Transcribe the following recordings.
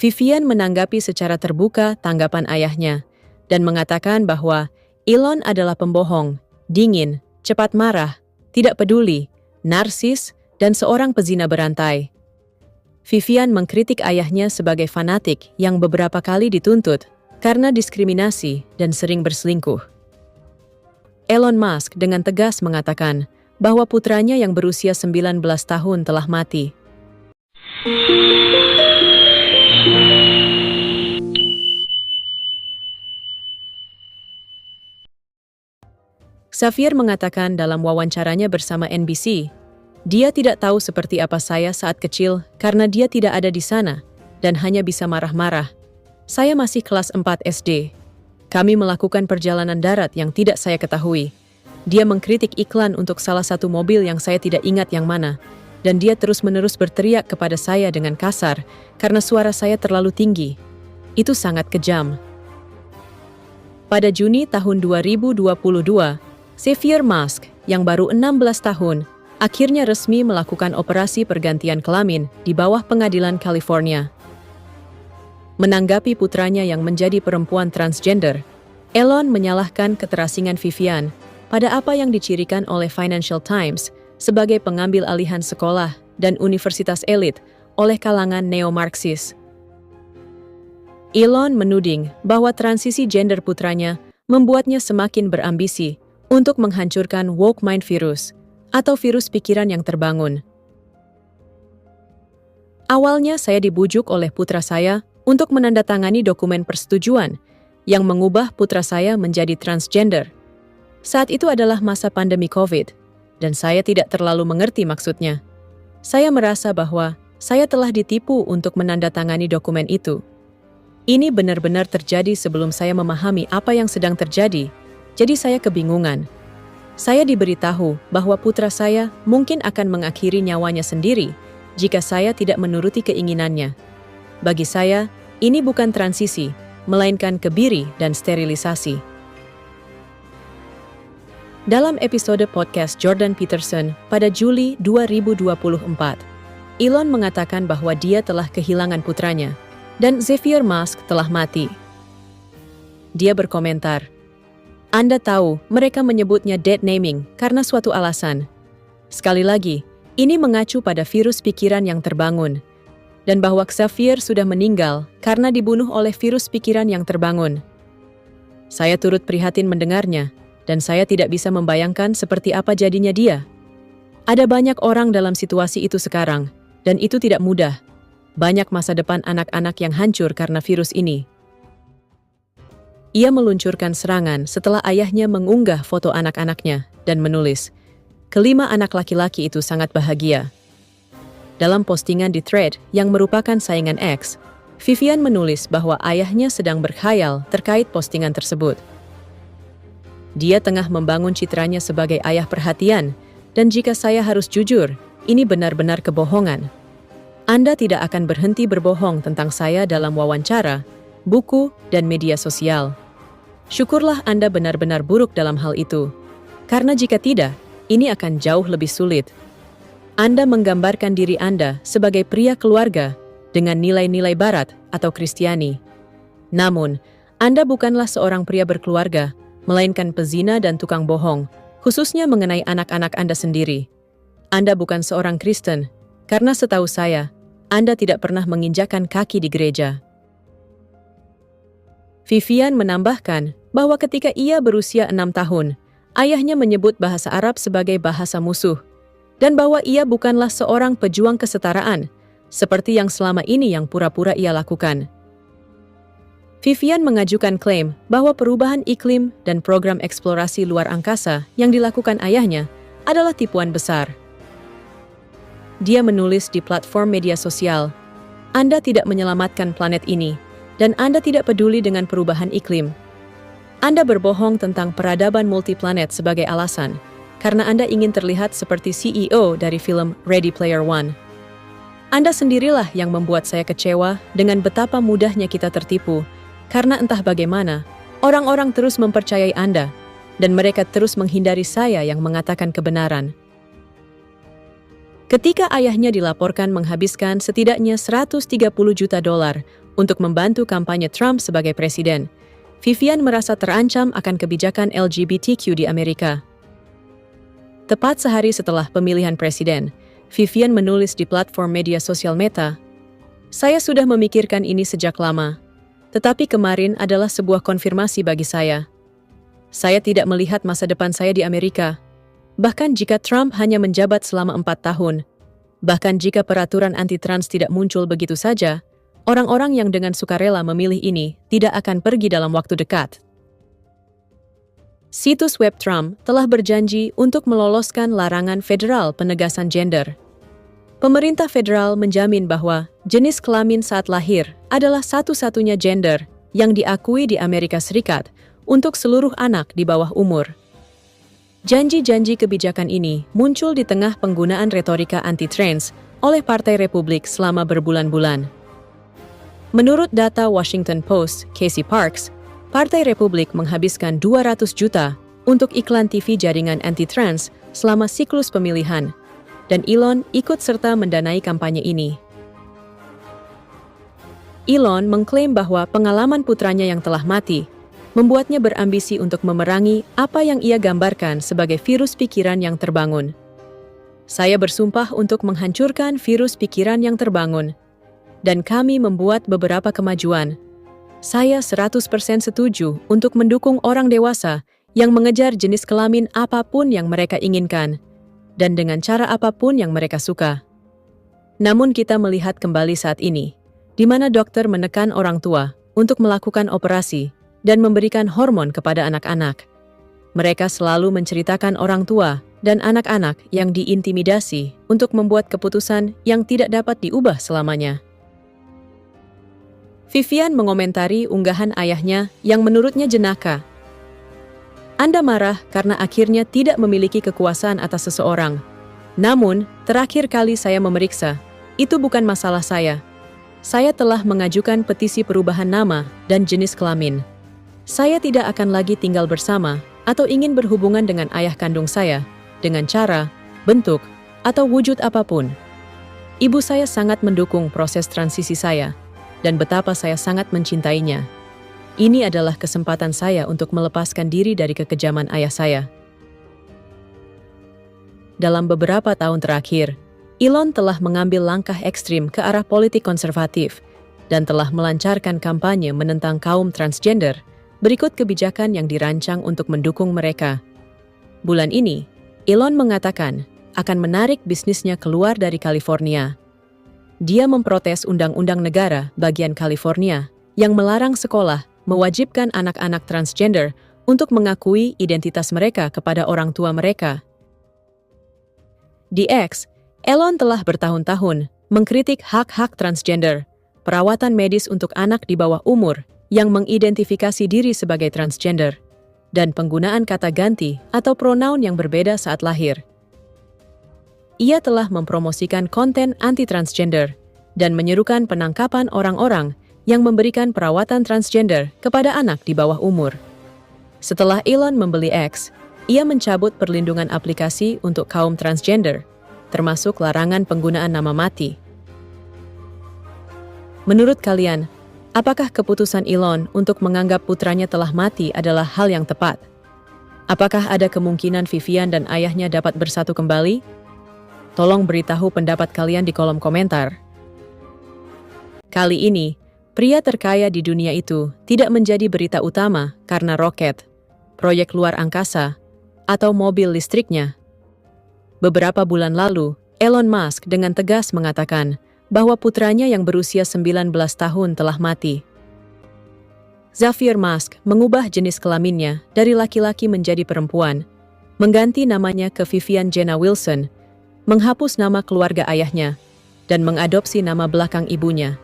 Vivian menanggapi secara terbuka tanggapan ayahnya dan mengatakan bahwa Elon adalah pembohong, dingin, cepat marah, tidak peduli, narsis, dan seorang pezina berantai. Vivian mengkritik ayahnya sebagai fanatik yang beberapa kali dituntut karena diskriminasi dan sering berselingkuh. Elon Musk dengan tegas mengatakan bahwa putranya yang berusia 19 tahun telah mati. Xavier mengatakan dalam wawancaranya bersama NBC, dia tidak tahu seperti apa saya saat kecil karena dia tidak ada di sana dan hanya bisa marah-marah. Saya masih kelas 4 SD. Kami melakukan perjalanan darat yang tidak saya ketahui. Dia mengkritik iklan untuk salah satu mobil yang saya tidak ingat yang mana, dan dia terus-menerus berteriak kepada saya dengan kasar karena suara saya terlalu tinggi. Itu sangat kejam. Pada Juni tahun 2022, Xavier Musk, yang baru 16 tahun, akhirnya resmi melakukan operasi pergantian kelamin di bawah pengadilan California. Menanggapi putranya yang menjadi perempuan transgender, Elon menyalahkan keterasingan Vivian pada apa yang dicirikan oleh Financial Times sebagai pengambil alihan sekolah dan universitas elit oleh kalangan neo-Marxis. Elon menuding bahwa transisi gender putranya membuatnya semakin berambisi untuk menghancurkan woke mind virus, atau virus pikiran yang terbangun. Awalnya saya dibujuk oleh putra saya untuk menandatangani dokumen persetujuan yang mengubah putra saya menjadi transgender. Saat itu adalah masa pandemi COVID, dan saya tidak terlalu mengerti maksudnya. Saya merasa bahwa saya telah ditipu untuk menandatangani dokumen itu. Ini benar-benar terjadi sebelum saya memahami apa yang sedang terjadi, jadi saya kebingungan. Saya diberitahu bahwa putra saya mungkin akan mengakhiri nyawanya sendiri jika saya tidak menuruti keinginannya. Bagi saya, ini bukan transisi, melainkan kebiri dan sterilisasi. Dalam episode podcast Jordan Peterson pada Juli 2024, Elon mengatakan bahwa dia telah kehilangan putranya dan Xavier Musk telah mati. Dia berkomentar, "Anda tahu, mereka menyebutnya dead naming karena suatu alasan. Sekali lagi, ini mengacu pada virus pikiran yang terbangun, dan bahwa Xavier sudah meninggal karena dibunuh oleh virus pikiran yang terbangun." Saya turut prihatin mendengarnya, dan saya tidak bisa membayangkan seperti apa jadinya dia. Ada banyak orang dalam situasi itu sekarang, dan itu tidak mudah. Banyak masa depan anak-anak yang hancur karena virus ini. Ia meluncurkan serangan setelah ayahnya mengunggah foto anak-anaknya dan menulis, "Kelima anak laki-laki itu sangat bahagia." Dalam postingan di Thread yang merupakan saingan X, Vivian menulis bahwa ayahnya sedang berkhayal terkait postingan tersebut. Dia tengah membangun citranya sebagai ayah perhatian, dan jika saya harus jujur, ini benar-benar kebohongan. Anda tidak akan berhenti berbohong tentang saya dalam wawancara, buku, dan media sosial. Syukurlah Anda benar-benar buruk dalam hal itu, karena jika tidak, ini akan jauh lebih sulit. Anda menggambarkan diri Anda sebagai pria keluarga dengan nilai-nilai Barat atau Kristiani. Namun, Anda bukanlah seorang pria berkeluarga, melainkan pezina dan tukang bohong, khususnya mengenai anak-anak Anda sendiri. Anda bukan seorang Kristen, karena setahu saya, Anda tidak pernah menginjakkan kaki di gereja. Vivian menambahkan bahwa ketika ia berusia 6 tahun, ayahnya menyebut bahasa Arab sebagai bahasa musuh, dan bahwa ia bukanlah seorang pejuang kesetaraan, seperti yang selama ini yang pura-pura ia lakukan. Vivian mengajukan klaim bahwa perubahan iklim dan program eksplorasi luar angkasa yang dilakukan ayahnya adalah tipuan besar. Dia menulis di platform media sosial, "Anda tidak menyelamatkan planet ini, dan Anda tidak peduli dengan perubahan iklim. Anda berbohong tentang peradaban multiplanet sebagai alasan, karena Anda ingin terlihat seperti CEO dari film Ready Player One. Anda sendirilah yang membuat saya kecewa dengan betapa mudahnya kita tertipu, karena entah bagaimana, orang-orang terus mempercayai Anda, dan mereka terus menghindari saya yang mengatakan kebenaran." Ketika ayahnya dilaporkan menghabiskan setidaknya $130 juta untuk membantu kampanye Trump sebagai presiden. Vivian merasa terancam akan kebijakan LGBTQ di Amerika. Tepat sehari setelah pemilihan presiden, Vivian menulis di platform media sosial Meta, "Saya sudah memikirkan ini sejak lama, tetapi kemarin adalah sebuah konfirmasi bagi saya. Saya tidak melihat masa depan saya di Amerika. Bahkan jika Trump hanya menjabat selama 4 tahun, bahkan jika peraturan anti-trans tidak muncul begitu saja, orang-orang yang dengan sukarela memilih ini tidak akan pergi dalam waktu dekat." Situs web Trump telah berjanji untuk meloloskan larangan federal penegasan gender. Pemerintah federal menjamin bahwa jenis kelamin saat lahir adalah satu-satunya gender yang diakui di Amerika Serikat untuk seluruh anak di bawah umur. Janji-janji kebijakan ini muncul di tengah penggunaan retorika anti-trans oleh Partai Republik selama berbulan-bulan. Menurut data Washington Post, Casey Parks, Partai Republik menghabiskan 200 juta untuk iklan TV jaringan anti-trans selama siklus pemilihan, dan Elon ikut serta mendanai kampanye ini. Elon mengklaim bahwa pengalaman putranya yang telah mati membuatnya berambisi untuk memerangi apa yang ia gambarkan sebagai virus pikiran yang terbangun. "Saya bersumpah untuk menghancurkan virus pikiran yang terbangun, dan kami membuat beberapa kemajuan. Saya 100% setuju untuk mendukung orang dewasa yang mengejar jenis kelamin apapun yang mereka inginkan, dan dengan cara apapun yang mereka suka. Namun kita melihat kembali saat ini, di mana dokter menekan orang tua untuk melakukan operasi dan memberikan hormon kepada anak-anak. Mereka selalu menceritakan orang tua dan anak-anak yang diintimidasi untuk membuat keputusan yang tidak dapat diubah selamanya." Vivian mengomentari unggahan ayahnya yang menurutnya jenaka. "Anda marah karena akhirnya tidak memiliki kekuasaan atas seseorang. Namun, terakhir kali saya memeriksa, itu bukan masalah saya. Saya telah mengajukan petisi perubahan nama dan jenis kelamin. Saya tidak akan lagi tinggal bersama atau ingin berhubungan dengan ayah kandung saya, dengan cara, bentuk, atau wujud apapun. Ibu saya sangat mendukung proses transisi saya, dan betapa saya sangat mencintainya. Ini adalah kesempatan saya untuk melepaskan diri dari kekejaman ayah saya." Dalam beberapa tahun terakhir, Elon telah mengambil langkah ekstrim ke arah politik konservatif dan telah melancarkan kampanye menentang kaum transgender. Berikut kebijakan yang dirancang untuk mendukung mereka. Bulan ini, Elon mengatakan akan menarik bisnisnya keluar dari California. Dia memprotes undang-undang negara bagian California yang melarang sekolah mewajibkan anak-anak transgender untuk mengakui identitas mereka kepada orang tua mereka. Di X, Elon telah bertahun-tahun mengkritik hak-hak transgender, perawatan medis untuk anak di bawah umur yang mengidentifikasi diri sebagai transgender, dan penggunaan kata ganti atau pronoun yang berbeda saat lahir. Ia telah mempromosikan konten anti-transgender dan menyerukan penangkapan orang-orang yang memberikan perawatan transgender kepada anak di bawah umur. Setelah Elon membeli X, ia mencabut perlindungan aplikasi untuk kaum transgender, termasuk larangan penggunaan nama mati. Menurut kalian, apakah keputusan Elon untuk menganggap putranya telah mati adalah hal yang tepat? Apakah ada kemungkinan Vivian dan ayahnya dapat bersatu kembali? Tolong beritahu pendapat kalian di kolom komentar. Kali ini, pria terkaya di dunia itu tidak menjadi berita utama karena roket, proyek luar angkasa, atau mobil listriknya. Beberapa bulan lalu, Elon Musk dengan tegas mengatakan bahwa putranya yang berusia 19 tahun telah mati. Xavier Musk mengubah jenis kelaminnya dari laki-laki menjadi perempuan, mengganti namanya ke Vivian Jenna Wilson, menghapus nama keluarga ayahnya, dan mengadopsi nama belakang ibunya.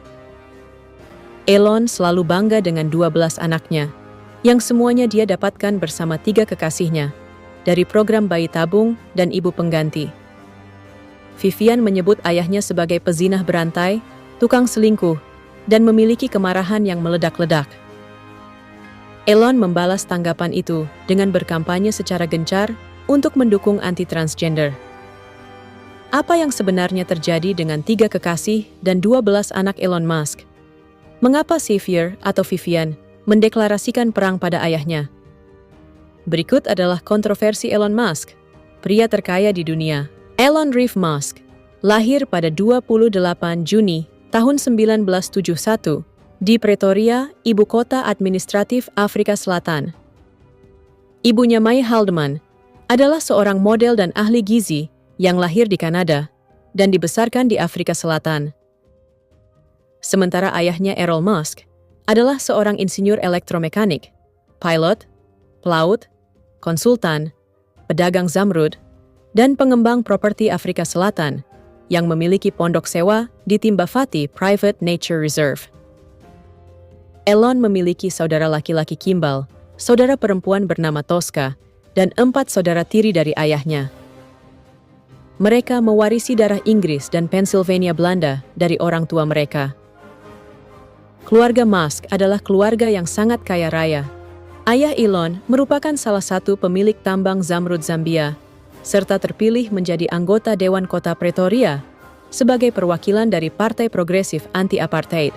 Elon selalu bangga dengan 12 anaknya, yang semuanya dia dapatkan bersama 3 kekasihnya, dari program bayi tabung dan ibu pengganti. Vivian menyebut ayahnya sebagai pezinah berantai, tukang selingkuh, dan memiliki kemarahan yang meledak-ledak. Elon membalas tanggapan itu dengan berkampanye secara gencar untuk mendukung anti-transgender. Apa yang sebenarnya terjadi dengan 3 kekasih dan 12 anak Elon Musk? Mengapa Xavier atau Vivian mendeklarasikan perang pada ayahnya? Berikut adalah kontroversi Elon Musk, pria terkaya di dunia. Elon Reeve Musk lahir pada 28 Juni tahun 1971 di Pretoria, ibu kota administratif Afrika Selatan. Ibunya May Haldeman adalah seorang model dan ahli gizi yang lahir di Kanada dan dibesarkan di Afrika Selatan. Sementara ayahnya Errol Musk adalah seorang insinyur elektromekanik, pilot, pelaut, konsultan, pedagang zamrud, dan pengembang properti Afrika Selatan yang memiliki pondok sewa di Timbafati Private Nature Reserve. Elon memiliki saudara laki-laki Kimball, saudara perempuan bernama Tosca, dan 4 saudara tiri dari ayahnya. Mereka mewarisi darah Inggris dan Pennsylvania Belanda dari orang tua mereka. Keluarga Musk adalah keluarga yang sangat kaya raya. Ayah Elon merupakan salah satu pemilik tambang zamrud Zambia, serta terpilih menjadi anggota Dewan Kota Pretoria sebagai perwakilan dari Partai Progresif Anti-Apartheid.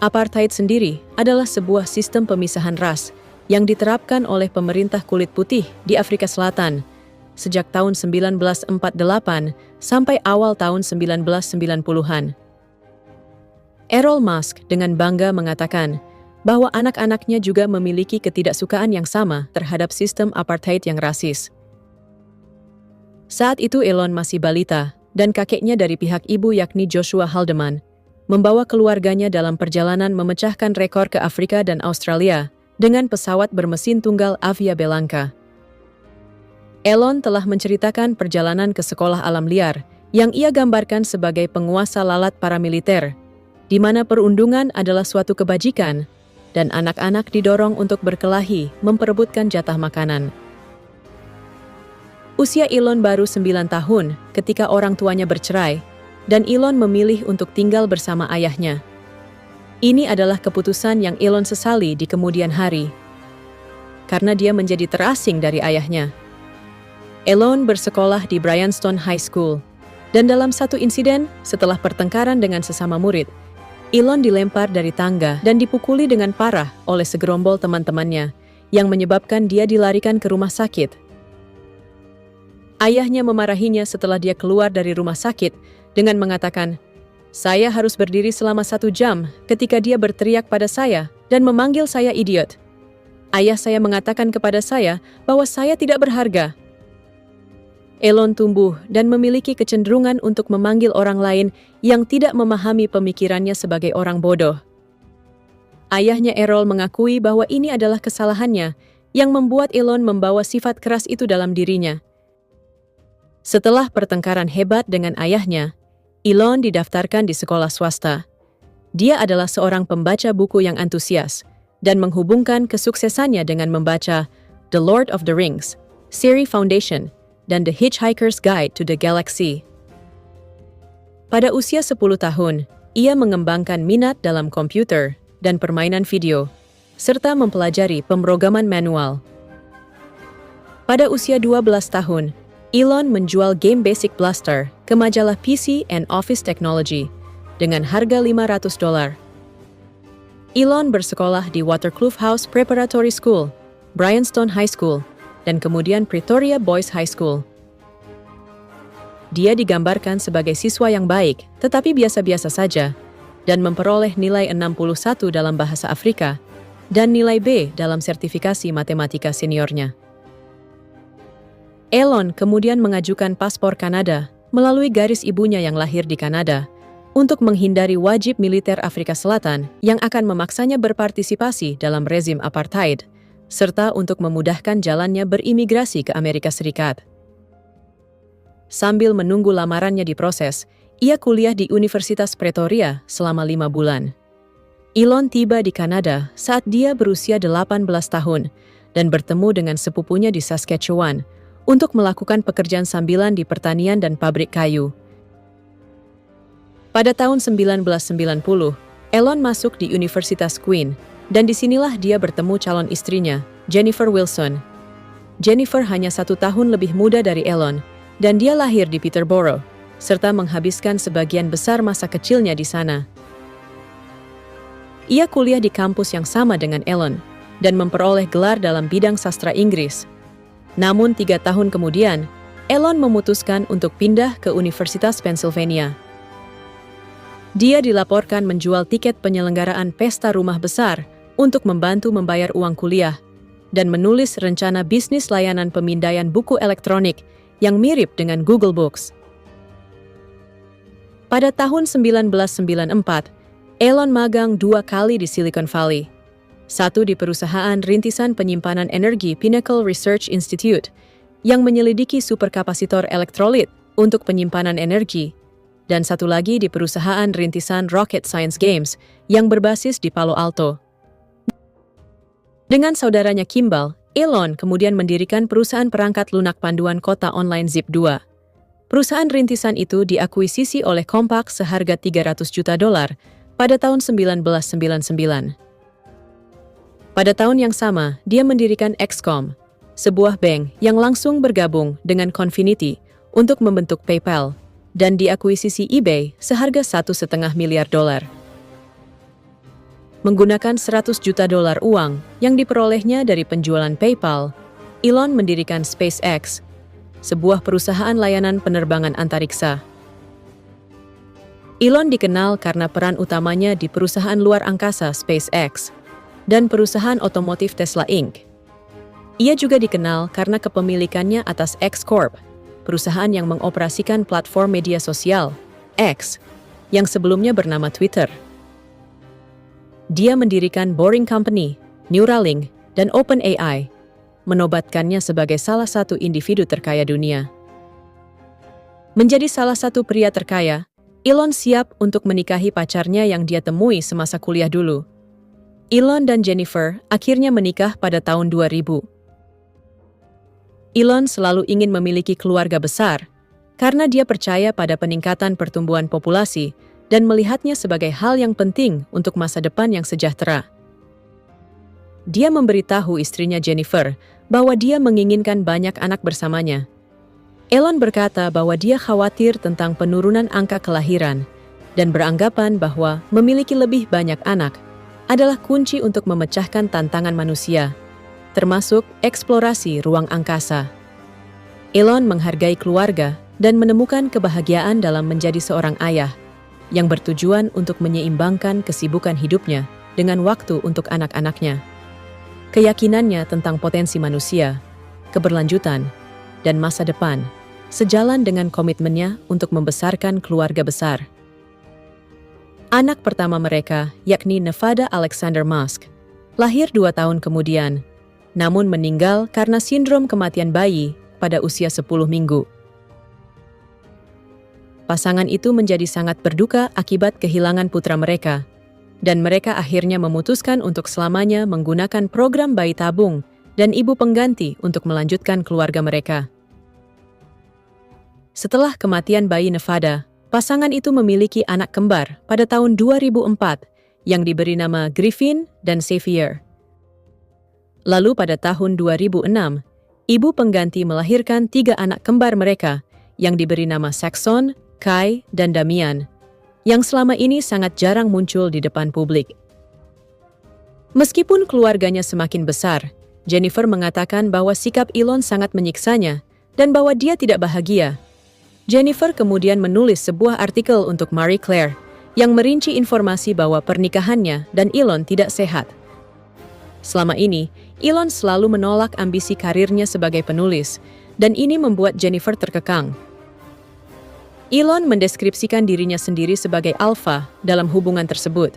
Apartheid sendiri adalah sebuah sistem pemisahan ras yang diterapkan oleh pemerintah kulit putih di Afrika Selatan sejak tahun 1948 sampai awal tahun 1990-an. Errol Musk dengan bangga mengatakan bahwa anak-anaknya juga memiliki ketidaksukaan yang sama terhadap sistem apartheid yang rasis. Saat itu Elon masih balita, dan kakeknya dari pihak ibu yakni Joshua Haldeman membawa keluarganya dalam perjalanan memecahkan rekor ke Afrika dan Australia dengan pesawat bermesin tunggal Avia Bellanca. Elon telah menceritakan perjalanan ke sekolah alam liar yang ia gambarkan sebagai penguasa lalat paramiliter, di mana perundungan adalah suatu kebajikan dan anak-anak didorong untuk berkelahi memperebutkan jatah makanan. Usia Elon baru 9 tahun ketika orang tuanya bercerai, dan Elon memilih untuk tinggal bersama ayahnya. Ini adalah keputusan yang Elon sesali di kemudian hari, karena dia menjadi terasing dari ayahnya. Elon bersekolah di Bryanston High School, dan dalam satu insiden setelah pertengkaran dengan sesama murid, Elon dilempar dari tangga dan dipukuli dengan parah oleh segerombol teman-temannya, yang menyebabkan dia dilarikan ke rumah sakit. Ayahnya memarahinya setelah dia keluar dari rumah sakit dengan mengatakan, "Saya harus berdiri selama 1 jam ketika dia berteriak pada saya dan memanggil saya idiot. Ayah saya mengatakan kepada saya bahwa saya tidak berharga." Elon tumbuh dan memiliki kecenderungan untuk memanggil orang lain yang tidak memahami pemikirannya sebagai orang bodoh. Ayahnya Errol mengakui bahwa ini adalah kesalahannya yang membuat Elon membawa sifat keras itu dalam dirinya. Setelah pertengkaran hebat dengan ayahnya, Elon didaftarkan di sekolah swasta. Dia adalah seorang pembaca buku yang antusias dan menghubungkan kesuksesannya dengan membaca The Lord of the Rings, Siri Foundation, dan The Hitchhiker's Guide to the Galaxy. Pada usia 10 tahun, ia mengembangkan minat dalam komputer dan permainan video, serta mempelajari pemrograman manual. Pada usia 12 tahun, Elon menjual game Basic Blaster ke majalah PC and Office Technology dengan harga $500. Elon bersekolah di Waterkloof House Preparatory School, Bryanston High School, dan kemudian Pretoria Boys High School. Dia digambarkan sebagai siswa yang baik, tetapi biasa-biasa saja, dan memperoleh nilai 61 dalam bahasa Afrika dan nilai B dalam sertifikasi matematika seniornya. Elon kemudian mengajukan paspor Kanada melalui garis ibunya yang lahir di Kanada untuk menghindari wajib militer Afrika Selatan yang akan memaksanya berpartisipasi dalam rezim apartheid, serta untuk memudahkan jalannya berimigrasi ke Amerika Serikat. Sambil menunggu lamarannya diproses, ia kuliah di Universitas Pretoria selama 5 bulan. Elon tiba di Kanada saat dia berusia 18 tahun dan bertemu dengan sepupunya di Saskatchewan untuk melakukan pekerjaan sambilan di pertanian dan pabrik kayu. Pada tahun 1990, Elon masuk di Universitas Queen, dan disinilah dia bertemu calon istrinya, Jennifer Wilson. Jennifer hanya 1 tahun lebih muda dari Elon, dan dia lahir di Peterborough, serta menghabiskan sebagian besar masa kecilnya di sana. Ia kuliah di kampus yang sama dengan Elon dan memperoleh gelar dalam bidang sastra Inggris. Namun 3 tahun kemudian, Elon memutuskan untuk pindah ke Universitas Pennsylvania. Dia dilaporkan menjual tiket penyelenggaraan pesta rumah besar untuk membantu membayar uang kuliah dan menulis rencana bisnis layanan pemindaian buku elektronik yang mirip dengan Google Books. Pada tahun 1994, Elon magang 2 kali di Silicon Valley. Satu di perusahaan rintisan penyimpanan energi Pinnacle Research Institute yang menyelidiki superkapasitor elektrolit untuk penyimpanan energi, dan satu lagi di perusahaan rintisan Rocket Science Games yang berbasis di Palo Alto. Dengan saudaranya Kimball, Elon kemudian mendirikan perusahaan perangkat lunak panduan kota online Zip2. Perusahaan rintisan itu diakuisisi oleh Compaq seharga $300 juta pada tahun 1999. Pada tahun yang sama, dia mendirikan XCOM, sebuah bank yang langsung bergabung dengan Confinity untuk membentuk PayPal, dan diakuisisi eBay seharga $1,5 miliar. Menggunakan $100 juta uang yang diperolehnya dari penjualan PayPal, Elon mendirikan SpaceX, sebuah perusahaan layanan penerbangan antariksa. Elon dikenal karena peran utamanya di perusahaan luar angkasa SpaceX dan perusahaan otomotif Tesla Inc. Ia juga dikenal karena kepemilikannya atas X Corp, perusahaan yang mengoperasikan platform media sosial, X, yang sebelumnya bernama Twitter. Dia mendirikan Boring Company, Neuralink, dan OpenAI, menobatkannya sebagai salah satu individu terkaya dunia. Menjadi salah satu pria terkaya, Elon siap untuk menikahi pacarnya yang dia temui semasa kuliah dulu. Elon dan Jennifer akhirnya menikah pada tahun 2000. Elon selalu ingin memiliki keluarga besar karena dia percaya pada peningkatan pertumbuhan populasi dan melihatnya sebagai hal yang penting untuk masa depan yang sejahtera. Dia memberitahu istrinya Jennifer bahwa dia menginginkan banyak anak bersamanya. Elon berkata bahwa dia khawatir tentang penurunan angka kelahiran dan beranggapan bahwa memiliki lebih banyak anak adalah kunci untuk memecahkan tantangan manusia, termasuk eksplorasi ruang angkasa. Elon menghargai keluarga dan menemukan kebahagiaan dalam menjadi seorang ayah yang bertujuan untuk menyeimbangkan kesibukan hidupnya dengan waktu untuk anak-anaknya. Keyakinannya tentang potensi manusia, keberlanjutan, dan masa depan sejalan dengan komitmennya untuk membesarkan keluarga besar. Anak pertama mereka, yakni Nevada Alexander Musk, lahir 2 tahun kemudian, namun meninggal karena sindrom kematian bayi pada usia 10 minggu. Pasangan itu menjadi sangat berduka akibat kehilangan putra mereka, dan mereka akhirnya memutuskan untuk selamanya menggunakan program bayi tabung dan ibu pengganti untuk melanjutkan keluarga mereka. Setelah kematian bayi Nevada, pasangan itu memiliki anak kembar pada tahun 2004 yang diberi nama Griffin dan Xavier. Lalu pada tahun 2006, ibu pengganti melahirkan 3 anak kembar mereka yang diberi nama Saxon, Kai, dan Damian, yang selama ini sangat jarang muncul di depan publik. Meskipun keluarganya semakin besar, Jennifer mengatakan bahwa sikap Elon sangat menyiksanya dan bahwa dia tidak bahagia. Jennifer kemudian menulis sebuah artikel untuk Marie Claire yang merinci informasi bahwa pernikahannya dan Elon tidak sehat. Selama ini, Elon selalu menolak ambisi karirnya sebagai penulis, dan ini membuat Jennifer terkekang. Elon mendeskripsikan dirinya sendiri sebagai alfa dalam hubungan tersebut,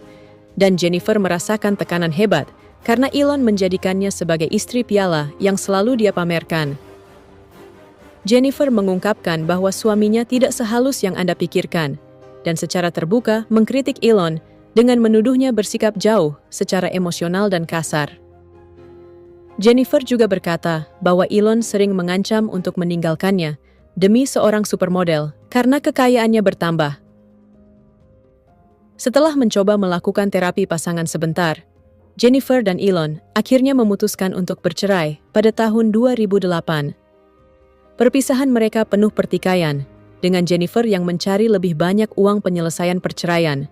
dan Jennifer merasakan tekanan hebat karena Elon menjadikannya sebagai istri piala yang selalu dia pamerkan. Jennifer mengungkapkan bahwa suaminya tidak sehalus yang Anda pikirkan, dan secara terbuka mengkritik Elon dengan menuduhnya bersikap jauh secara emosional dan kasar. Jennifer juga berkata bahwa Elon sering mengancam untuk meninggalkannya demi seorang supermodel karena kekayaannya bertambah. Setelah mencoba melakukan terapi pasangan sebentar, Jennifer dan Elon akhirnya memutuskan untuk bercerai pada tahun 2008. Perpisahan mereka penuh pertikaian, dengan Jennifer yang mencari lebih banyak uang penyelesaian perceraian.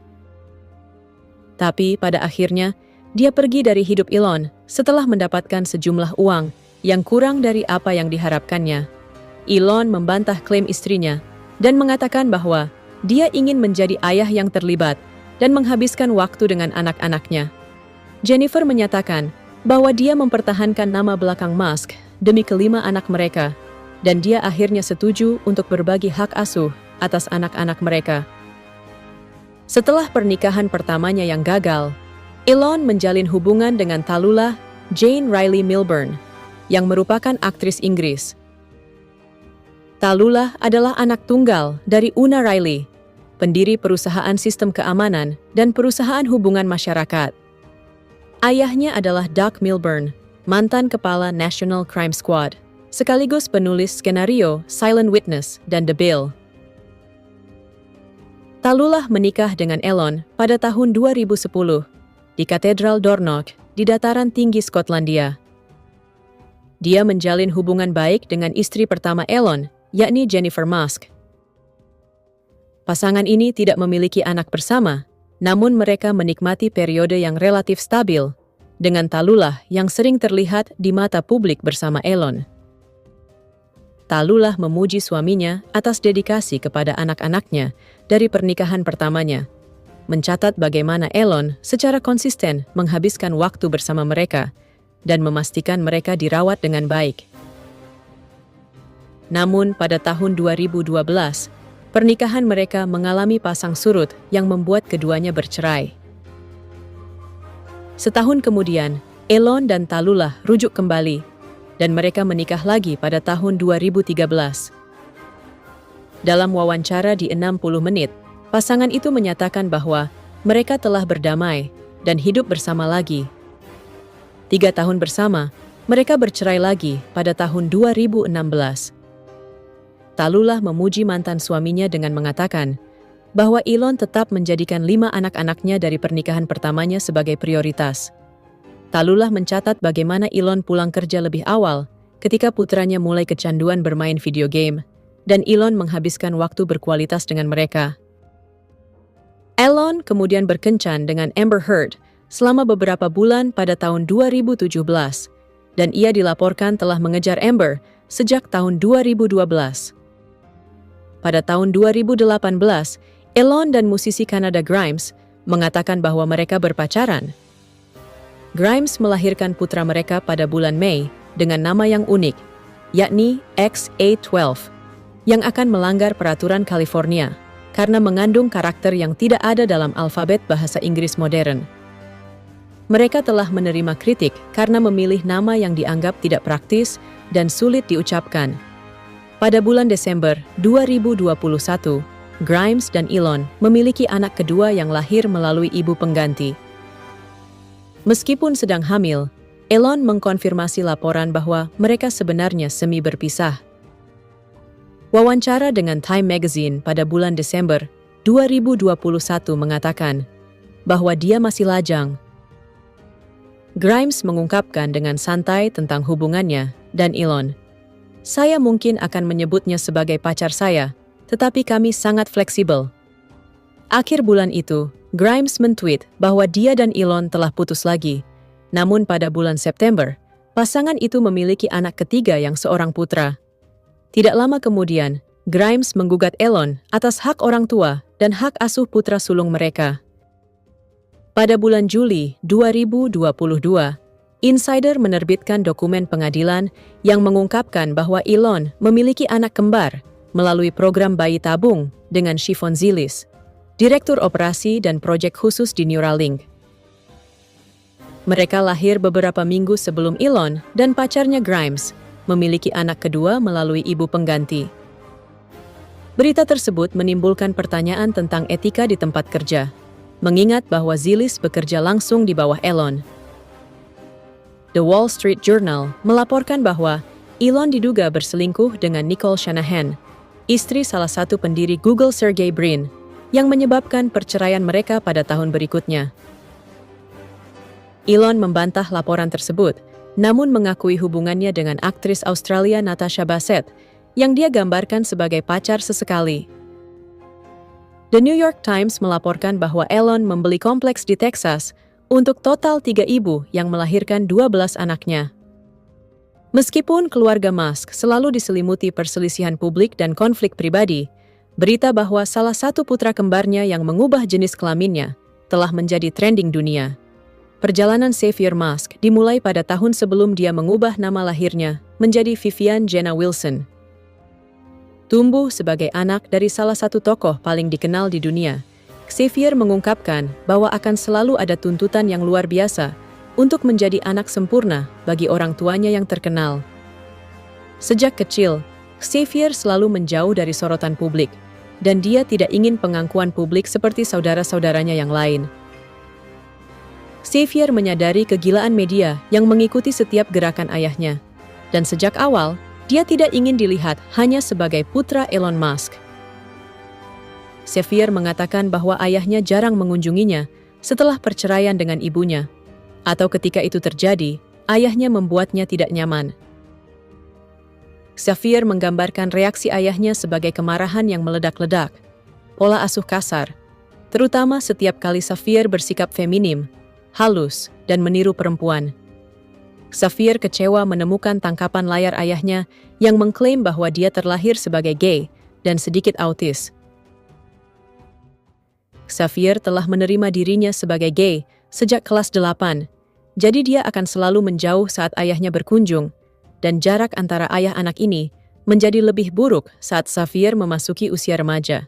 Tapi pada akhirnya, dia pergi dari hidup Elon setelah mendapatkan sejumlah uang yang kurang dari apa yang diharapkannya. Elon membantah klaim istrinya dan mengatakan bahwa dia ingin menjadi ayah yang terlibat dan menghabiskan waktu dengan anak-anaknya. Jennifer menyatakan bahwa dia mempertahankan nama belakang Musk demi kelima anak mereka, dan dia akhirnya setuju untuk berbagi hak asuh atas anak-anak mereka. Setelah pernikahan pertamanya yang gagal, Elon menjalin hubungan dengan Tallulah Jane Riley Milburn, yang merupakan aktris Inggris. Tallulah adalah anak tunggal dari Una Riley, pendiri perusahaan sistem keamanan dan perusahaan hubungan masyarakat. Ayahnya adalah Doug Milburn, mantan kepala National Crime Squad, sekaligus penulis skenario Silent Witness dan The Bill. Tallulah menikah dengan Elon pada tahun 2010 di Katedral Dornoch di dataran tinggi Skotlandia. Dia menjalin hubungan baik dengan istri pertama Elon, yakni Jennifer Musk. Pasangan ini tidak memiliki anak bersama, namun mereka menikmati periode yang relatif stabil, dengan Tallulah yang sering terlihat di mata publik bersama Elon. Tallulah memuji suaminya atas dedikasi kepada anak-anaknya dari pernikahan pertamanya, mencatat bagaimana Elon secara konsisten menghabiskan waktu bersama mereka dan memastikan mereka dirawat dengan baik. Namun pada tahun 2012, pernikahan mereka mengalami pasang surut yang membuat keduanya bercerai. Setahun kemudian, Elon dan Tallulah rujuk kembali, dan mereka menikah lagi pada tahun 2013. Dalam wawancara di 60 menit, pasangan itu menyatakan bahwa mereka telah berdamai dan hidup bersama lagi. 3 tahun bersama, mereka bercerai lagi pada tahun 2016. Tallulah memuji mantan suaminya dengan mengatakan bahwa Elon tetap menjadikan 5 anak-anaknya dari pernikahan pertamanya sebagai prioritas. Tallulah mencatat bagaimana Elon pulang kerja lebih awal ketika putranya mulai kecanduan bermain video game, dan Elon menghabiskan waktu berkualitas dengan mereka. Elon kemudian berkencan dengan Amber Heard selama beberapa bulan pada tahun 2017, dan ia dilaporkan telah mengejar Amber sejak tahun 2012. Pada tahun 2018, Elon dan musisi Kanada Grimes mengatakan bahwa mereka berpacaran. Grimes melahirkan putra mereka pada bulan Mei dengan nama yang unik, yakni XA12, yang akan melanggar peraturan California karena mengandung karakter yang tidak ada dalam alfabet bahasa Inggris modern. Mereka telah menerima kritik karena memilih nama yang dianggap tidak praktis dan sulit diucapkan. Pada bulan Desember 2021, Grimes dan Elon memiliki anak kedua yang lahir melalui ibu pengganti. Meskipun sedang hamil, Elon mengkonfirmasi laporan bahwa mereka sebenarnya semi berpisah. Wawancara dengan Time Magazine pada bulan Desember 2021 mengatakan bahwa dia masih lajang. Grimes mengungkapkan dengan santai tentang hubungannya dan Elon. Saya mungkin akan menyebutnya sebagai pacar saya, tetapi kami sangat fleksibel. Akhir bulan itu, Grimes men-tweet bahwa dia dan Elon telah putus lagi. Namun pada bulan September, pasangan itu memiliki anak ketiga yang seorang putra. Tidak lama kemudian, Grimes menggugat Elon atas hak orang tua dan hak asuh putra sulung mereka. Pada bulan Juli 2022, Insider menerbitkan dokumen pengadilan yang mengungkapkan bahwa Elon memiliki anak kembar melalui program bayi tabung dengan Shifon Zilis, Direktur Operasi dan Proyek Khusus di Neuralink. Mereka lahir beberapa minggu sebelum Elon dan pacarnya Grimes memiliki anak kedua melalui ibu pengganti. Berita tersebut menimbulkan pertanyaan tentang etika di tempat kerja, mengingat bahwa Zilis bekerja langsung di bawah Elon. The Wall Street Journal melaporkan bahwa Elon diduga berselingkuh dengan Nicole Shanahan, istri salah satu pendiri Google Sergey Brin, yang menyebabkan perceraian mereka pada tahun berikutnya. Elon membantah laporan tersebut, namun mengakui hubungannya dengan aktris Australia Natasha Bassett, yang dia gambarkan sebagai pacar sesekali. The New York Times melaporkan bahwa Elon membeli kompleks di Texas untuk total 3 ibu yang melahirkan 12 anaknya. Meskipun keluarga Musk selalu diselimuti perselisihan publik dan konflik pribadi, berita bahwa salah satu putra kembarnya yang mengubah jenis kelaminnya telah menjadi trending dunia. Perjalanan Xavier Musk dimulai pada tahun sebelum dia mengubah nama lahirnya menjadi Vivian Jenna Wilson. Tumbuh sebagai anak dari salah satu tokoh paling dikenal di dunia, Xavier mengungkapkan bahwa akan selalu ada tuntutan yang luar biasa untuk menjadi anak sempurna bagi orang tuanya yang terkenal. Sejak kecil, Xavier selalu menjauh dari sorotan publik, dan dia tidak ingin pengakuan publik seperti saudara-saudaranya yang lain. Xavier menyadari kegilaan media yang mengikuti setiap gerakan ayahnya, dan sejak awal, dia tidak ingin dilihat hanya sebagai putra Elon Musk. Xavier mengatakan bahwa ayahnya jarang mengunjunginya setelah perceraian dengan ibunya, atau ketika itu terjadi, ayahnya membuatnya tidak nyaman. Xavier menggambarkan reaksi ayahnya sebagai kemarahan yang meledak-ledak, pola asuh kasar, terutama setiap kali Xavier bersikap feminim, halus, dan meniru perempuan. Xavier kecewa menemukan tangkapan layar ayahnya yang mengklaim bahwa dia terlahir sebagai gay dan sedikit autis. Xavier telah menerima dirinya sebagai gay sejak kelas 8, jadi dia akan selalu menjauh saat ayahnya berkunjung, dan jarak antara ayah anak ini menjadi lebih buruk saat Xavier memasuki usia remaja.